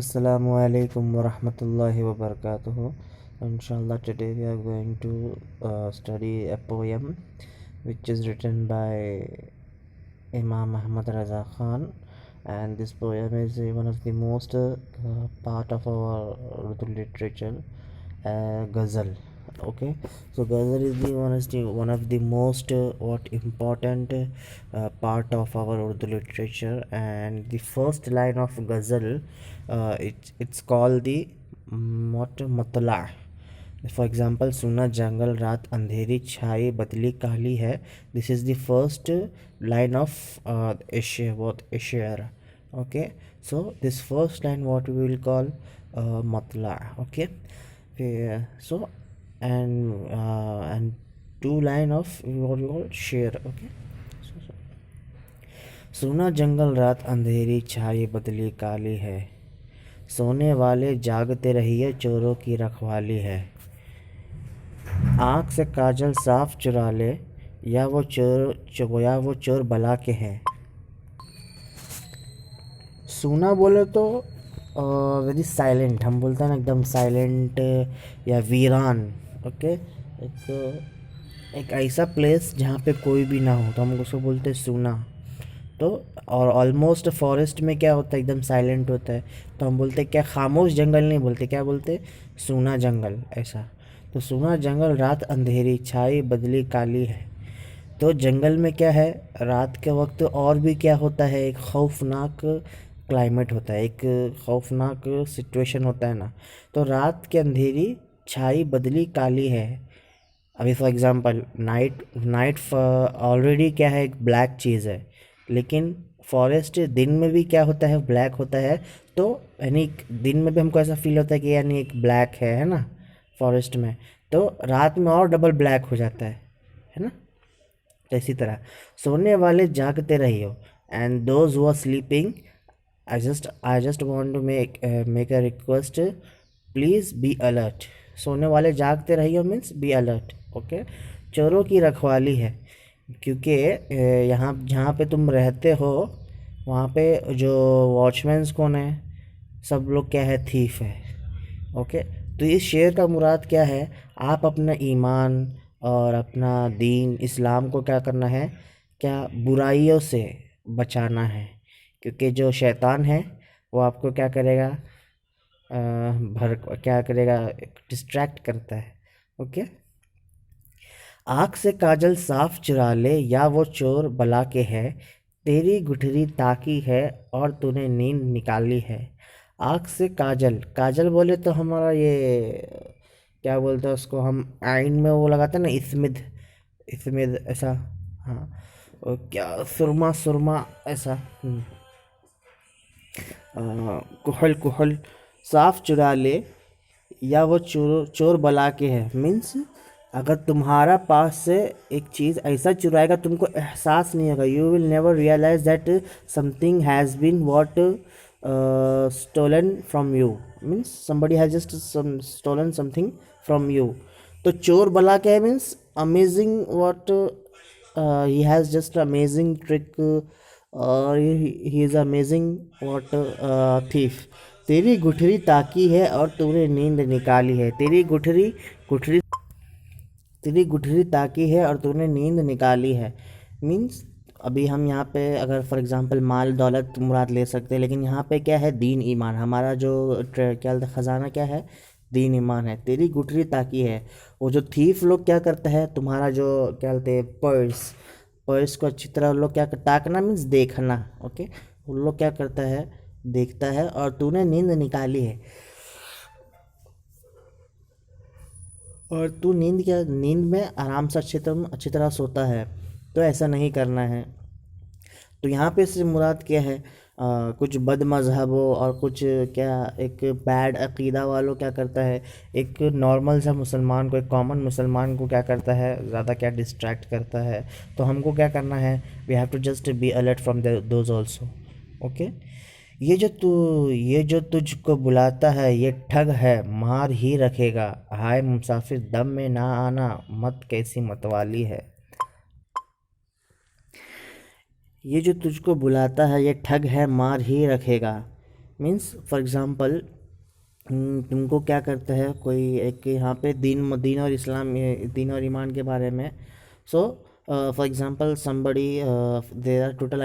Assalamu alaikum wa rahmatullahi wa barakatuh. Inshallah, today we are going to study a poem which is written by Imam Ahmad Raza Khan, and this poem is one of the most part of our Urdu literature, ghazal. Okay, so ghazal is one of the most what important part of our Urdu literature, and the first line of ghazal, it's called the what matla. For example, सुना जंगल रात अंधेरी छाई बदली काली है. This is the first line of Ishar. Okay, so this first line what we will call matla. Okay, so and two line of what we call शेर. Okay, so सुना जंगल रात अंधेरी छाई बदली काली है, सोने वाले जागते रहिए चोरों की रखवाली है. आँख से काजल साफ चुरा ले, या वो चोर बला के हैं. सूना बोले तो वेरी साइलेंट, हम बोलते हैं ना एकदम साइलेंट या वीरान. ओके, एक ऐसा प्लेस जहाँ पे कोई भी ना हो तो हम उसको बोलते हैं सूना. तो और ऑलमोस्ट फॉरेस्ट में क्या होता है, एकदम साइलेंट होता है, तो हम बोलते क्या, खामोश जंगल नहीं बोलते, क्या बोलते, सूना जंगल. ऐसा. तो सूना जंगल रात अंधेरी छाई बदली काली है. तो जंगल में क्या है, रात के वक्त और भी क्या होता है, एक खौफनाक क्लाइमेट होता है, एक खौफनाक सिचुएशन होता है ना. तो रात के अंधेरी छाई बदली काली है. अभी फॉर एग्ज़ाम्पल नाइट ऑलरेडी क्या है, एक ब्लैक चीज़ है, लेकिन फॉरेस्ट दिन में भी क्या होता है, ब्लैक होता है. तो यानी दिन में भी हमको ऐसा फील होता है कि यानी एक ब्लैक है ना फॉरेस्ट में, तो रात में और डबल ब्लैक हो जाता है ना. तो इसी तरह सोने वाले जागते रहियो, and those who are sleeping, I just want to make a request, please be alert. सोने वाले जागते रहियो मीन्स बी अलर्ट. ओके, चोरों की रखवाली है, क्योंकि यहाँ जहाँ पे तुम रहते हो वहाँ पे जो वॉचमैन्स कौन है, सब लोग क्या है, थीफ है. ओके, तो इस शेर का मुराद क्या है, आप अपना ईमान और अपना दीन इस्लाम को क्या करना है, क्या बुराइयों से बचाना है, क्योंकि जो शैतान है वो आपको क्या करेगा, क्या करेगा, डिस्ट्रैक्ट करता है. ओके, आँख से काजल साफ चुरा ले, या वो चोर बला के है, तेरी गुठरी ताकी है और तूने नींद निकाली है. आँख से काजल, काजल बोले तो हमारा ये क्या बोलते हैं उसको, हम आइन में वो लगाते हैं ना, इसमिद ऐसा. हाँ, और क्या सुरमा सुरमा ऐसा. कुहल कुहल, साफ चुरा ले, या वो चोर बला के है मीन्स अगर तुम्हारा पास से एक चीज़ ऐसा चुराएगा तुमको एहसास नहीं होगा, you will never realize that something has been what stolen from you, means somebody has just stolen something from you. तो चोर बला के है means amazing what, he has just amazing trick, और he is amazing what thief. तेरी गुठरी ताकी है और तूने नींद निकाली है. तेरी गुठरी ताकी है और तूने नींद निकाली है मीन्स अभी हम यहाँ पे अगर फॉर एग्जांपल माल दौलत मुराद ले सकते हैं, लेकिन यहाँ पे क्या है, दीन ईमान. हमारा जो क्या बोलते ख़जाना क्या है, दीन ईमान है. तेरी गुठरी ताकी है. वो जो थीफ लोग क्या करता है, तुम्हारा जो क्या बोलते हैं पर्स को अच्छी तरह लोग क्या ताकना मीन्स देखना. ओके, उन लोग क्या करता है, देखता है. और तूने नींद निकाली है, और तू नींद में आराम से अच्छी तरह सोता है, तो ऐसा नहीं करना है. तो यहाँ पे से मुराद क्या है, कुछ बद मज़हबों और कुछ क्या एक बैड अकीदा वालों क्या करता है, एक नॉर्मल सा मुसलमान को, एक कॉमन मुसलमान को क्या करता है, ज़्यादा क्या डिस्ट्रैक्ट करता है. तो हमको क्या करना है, we have to just be alert from those also. Okay, ये जो तुझको बुलाता है ये ठग है, मार ही रखेगा. हाय मुसाफिर दम में ना आना, मत कैसी मतवाली है. ये जो तुझको बुलाता है ये ठग है, मार ही रखेगा. मीन्स फॉर एग्जांपल तुमको क्या करता है कोई एक यहाँ पे दीन और इस्लाम दीन और ईमान के बारे में. So for example somebody there are total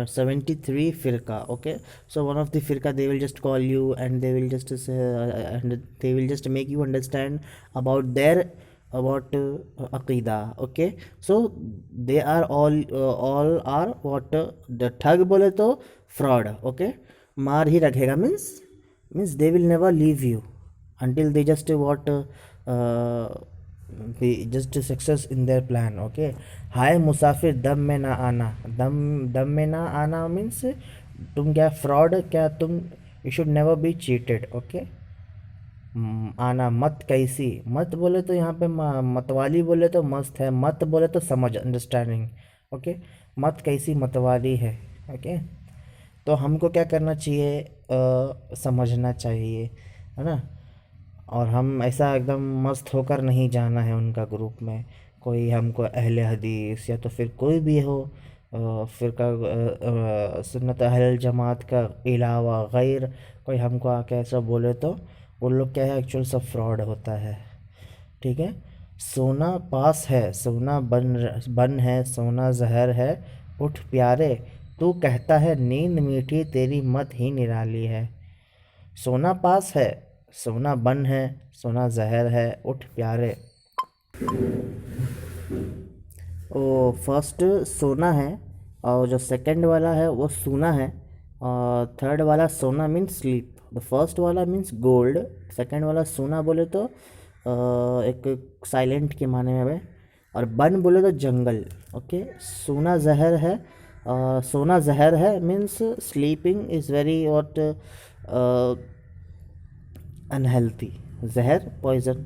73 firqa. Okay, so one of the firqa they will just call you and they will just say, and they will just make you understand about their about aqidah. Okay, so they are all are what the ठग बोले तो fraud. Okay, मार ही रखेगा means they will never leave you until they just they just success in their plan. Okay, हाय मुसाफिर दम में ना आना. दम में ना आना means तुम क्या फ्रॉड, क्या तुम you should never be cheated. Okay, आना मत कैसी. मत बोले तो यहाँ पे मतवाली बोले तो मस्त है, मत बोले तो समझ अंडरस्टैंडिंग. ओके, मत कैसी मतवाली है. ओके, तो हमको क्या करना चाहिए, समझना चाहिए, है ना. और हम ऐसा एकदम मस्त होकर नहीं जाना है उनका ग्रुप में. कोई हमको अहले हदीस या तो फिर कोई भी हो फ़िरका सुन्नत अहल जमात का अलावा गैर कोई हमको आके ऐसा बोले तो वो लोग क्या है, एक्चुअल सब फ्रॉड होता है. ठीक है. सोना पास है, सोना बन है, सोना जहर है, उठ प्यारे, तू कहता है नींद मीठी, तेरी मत ही निराली है. सोना पास है, सोना बन है, सोना जहर है, उठ प्यारे. वो फर्स्ट सोना है और जो सेकंड वाला है वो सोना है, और थर्ड वाला सोना मीन्स स्लीप. द फर्स्ट वाला मीन्स गोल्ड, सेकंड वाला सोना बोले तो एक साइलेंट के माने में है, और बन बोले तो जंगल. ओके, सोना जहर है, सोना जहर है means sleeping is very what unhealthy. जहर पॉइजन.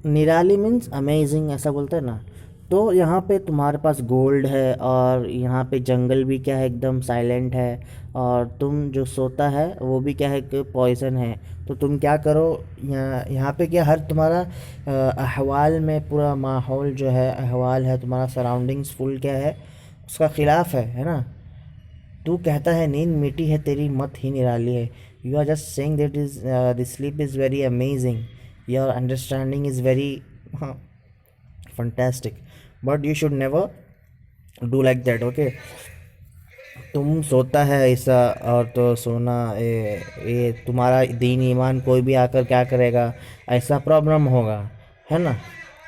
निराली मीन्स अमेजिंग, ऐसा बोलते हैं ना. तो यहाँ पे तुम्हारे पास गोल्ड है और यहाँ पे जंगल भी क्या है, एकदम साइलेंट है, और तुम जो सोता है वो भी क्या है कि पॉइजन है. तो तुम क्या करो, यहाँ पे क्या हर तुम्हारा अहवाल में पूरा माहौल जो है, अहवाल है तुम्हारा, सराउंडिंग्स फुल क्या है, उसका ख़िलाफ़ है ना. तू कहता है नींद मीठी है, तेरी मत ही निराली है. You are just saying that is the sleep is very amazing, your understanding is very fantastic, but you should never do like that. Okay, तुम सोता है ऐसा और तो सोना ये तुम्हारा दीन ईमान कोई भी आकर क्या करेगा, ऐसा प्रॉब्लम होगा, है ना.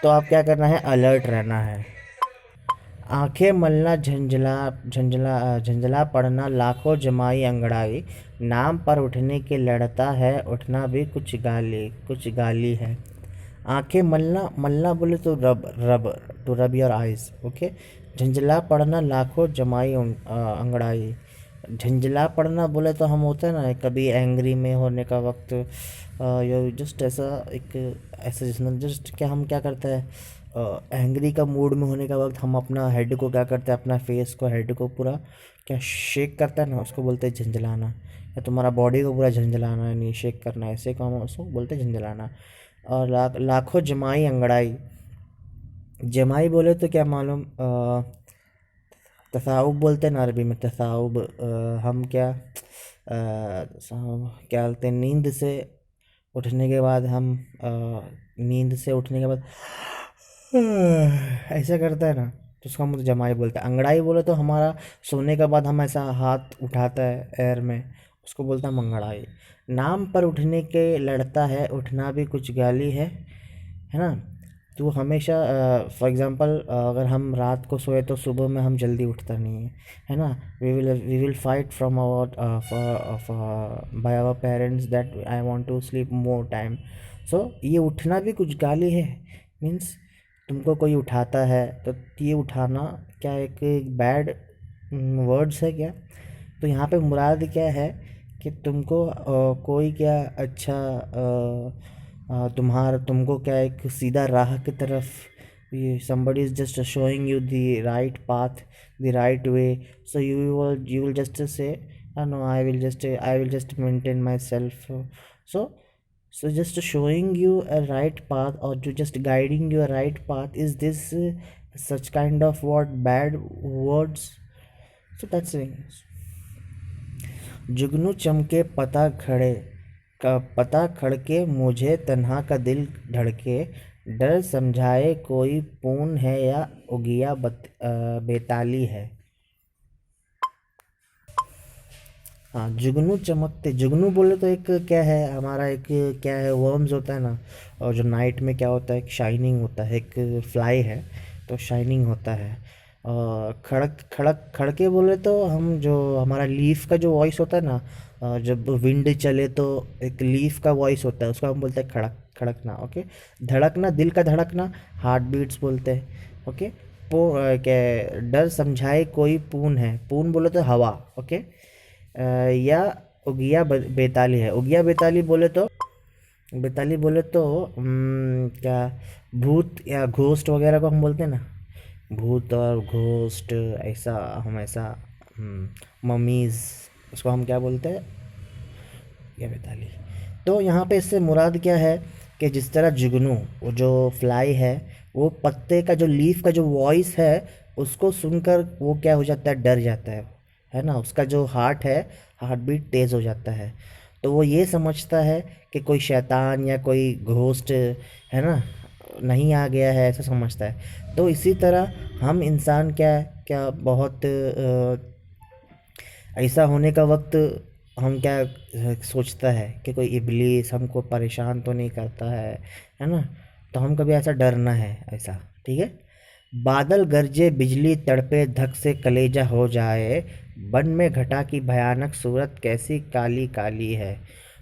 तो आप क्या करना है, अलर्ट रहना है. आंखें मलना झंझला पड़ना, लाखों जमाई अंगड़ाई, नाम पर उठने के लड़ता है, उठना भी कुछ गाली है. आंखें मलना बोले तो रब योर आइज़. ओके, झंझला पड़ना, लाखों जमाई अंगड़ाई. झंझला पड़ना बोले तो हम होते हैं ना कभी एंग्री में होने का वक्त, यो जस्ट ऐसा एक ऐसा जिसमें जस्ट क्या हम क्या करते हैं, एंग्री का मूड में होने का वक्त हम अपना हेड को क्या करते हैं, अपना फेस को, हेड को पूरा क्या शेक करता है ना, उसको बोलते हैं झंझलाना. या तुम्हारा बॉडी को पूरा झंझलाना है, नहीं शेक करना, ऐसे को हम उसको बोलते हैं झंझलाना. और लाखों जमाई अंगड़ाई. जमाई बोले तो क्या मालूम, तसाउब बोलते हैं ना अरबी में, तसाउब. हम क्या क्या बोलते हैं, नींद से उठने के बाद हम नींद से उठने के बाद ऐसा करता है ना, तो उसको हम जमाई बोलते हैं. अंगड़ाई बोले तो हमारा सोने के बाद हम ऐसा हाथ उठाता है एयर में, उसको बोलता है मंगड़ाई. नाम पर उठने के लड़ता है, उठना भी कुछ गाली है ना. तो हमेशा फॉर एग्ज़ाम्पल अगर हम रात को सोए तो सुबह में हम जल्दी उठता नहीं है ना. We will fight from our by our parents that I want to sleep more time. So ये उठना भी कुछ गाली है मीन्स तुमको कोई उठाता है तो ये उठाना क्या एक बैड वर्ड्स है क्या. तो यहाँ पे मुराद क्या है कि तुमको कोई क्या अच्छा तुमको क्या एक सीधा राह की तरफ, ये somebody is just showing you the right path, the right way, so you will just say no, I will just maintain myself. So just showing you a right path or to just guiding you a right path, is this such kind of what bad words. So that's it. जुगनू चमके पता खड़के, मुझे तन्हा का दिल धड़के, डर समझाए कोई पून है या उगिया बेताली है। हाँ, जुगनू चमकते, जुगनू बोले तो एक क्या है हमारा, एक क्या है, वर्म्स होता है ना। और जो नाइट में क्या होता है, एक शाइनिंग होता है, एक फ्लाई है, तो शाइनिंग होता है। और खड़क खड़क खड़के बोले तो हम जो हमारा लीफ का जो वॉइस होता है ना, जब विंड चले तो एक लीफ का वॉइस होता है, उसको हम बोलते हैं खड़क खड़कना। ओके। धड़कना, दिल का धड़कना, हार्ट बीट्स बोलते हैं। ओके। क्या, डर समझाए कोई पून है, पून बोले तो हवा। ओके। या उगिया बेताली है। उगिया बेताली बोले तो क्या, भूत या घोस्ट वगैरह को हम बोलते हैं ना, भूत और घोस्ट, ऐसा हम ऐसा मम्मीज़, उसको हम क्या बोलते हैं, या बेताली। तो यहाँ पे इससे मुराद क्या है कि जिस तरह जुगनू, वो जो फ्लाई है, वो पत्ते का जो लीफ का जो वॉइस है, उसको सुनकर वो क्या हो जाता है, डर जाता है ना। उसका जो हार्ट है, हार्ट बीट तेज़ हो जाता है। तो वो ये समझता है कि कोई शैतान या कोई घोस्ट है ना, नहीं आ गया है, ऐसा समझता है। तो इसी तरह हम इंसान क्या क्या बहुत ऐसा होने का वक्त हम क्या सोचता है कि कोई इब्लीस हमको परेशान तो नहीं करता है ना। तो हम कभी ऐसा डरना है ऐसा। ठीक है। बादल गरजे बिजली तड़पे, धक से कलेजा हो जाए, बन में घटा की भयानक सूरत कैसी काली काली है।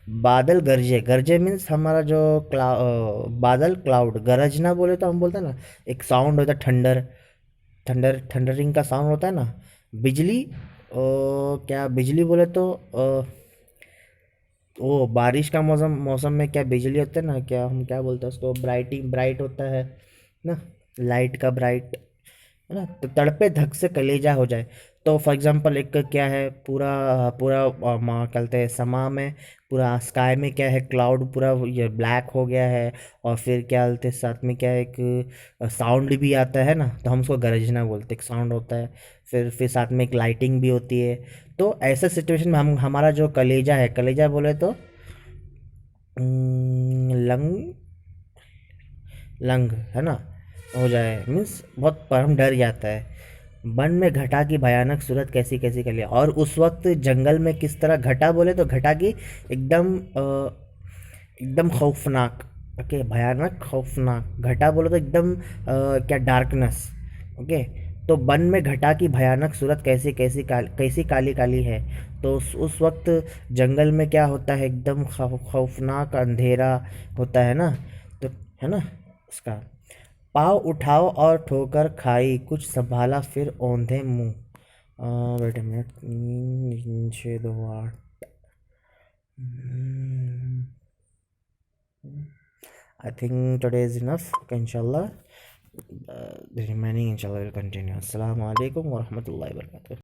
बादल गरजे, गरजे मीन्स हमारा जो बादल, क्लाउड, गरजना बोले तो हम बोलते हैं ना, एक साउंड होता है, थंडरिंग का साउंड होता है ना। बिजली, क्या बिजली बोले तो वो बारिश का मौसम मौसम में क्या बिजली होता है ना, क्या हम क्या बोलते हैं उसको, ब्राइटिंग, ब्राइट होता है ना, लाइट का ब्राइट, है ना। तो तड़पे धक से कलेजा हो जाए। तो फॉर एग्जांपल एक क्या है, पूरा पूरा माँ कहते हैं समा में, पूरा स्काई में क्या है, क्लाउड पूरा ये ब्लैक हो गया है, और फिर क्या बोलते हैं साथ में क्या है, एक साउंड भी आता है ना, तो हम उसको गरजना बोलते हैं, एक साउंड होता है। फिर साथ में एक लाइटिंग भी होती है। तो ऐसे सिचुएशन में हम हमारा जो कलेजा है, कलेजा बोले तो लंग, लंग है ना, हो जाए मीन्स बहुत पर हम डर जाता है। वन में घटा की भयानक सूरत कैसी कैसी कर लिया, और उस वक्त जंगल में किस तरह, घटा बोले तो घटा की एकदम एकदम खौफनाक। ओके, भयानक खौफनाक, घटा बोले तो एकदम क्या, डार्कनेस। ओके। तो वन में घटा की भयानक सूरत कैसी काली काली है। तो उस वक्त जंगल में क्या होता है, एकदम खौफनाक अंधेरा होता है ना। तो है ना उसका, पाँव उठाओ और ठोकर खाई, कुछ संभाला फिर औंधे मुंह। Wait a minute, 6 2 8, I think today is enough. इंशाल्लाह द रिमेनिंग इंशाल्लाह विल कंटिन्यू। अस्सलाम वालेकुम वरहमतुल्लाहि वबरकातुहू।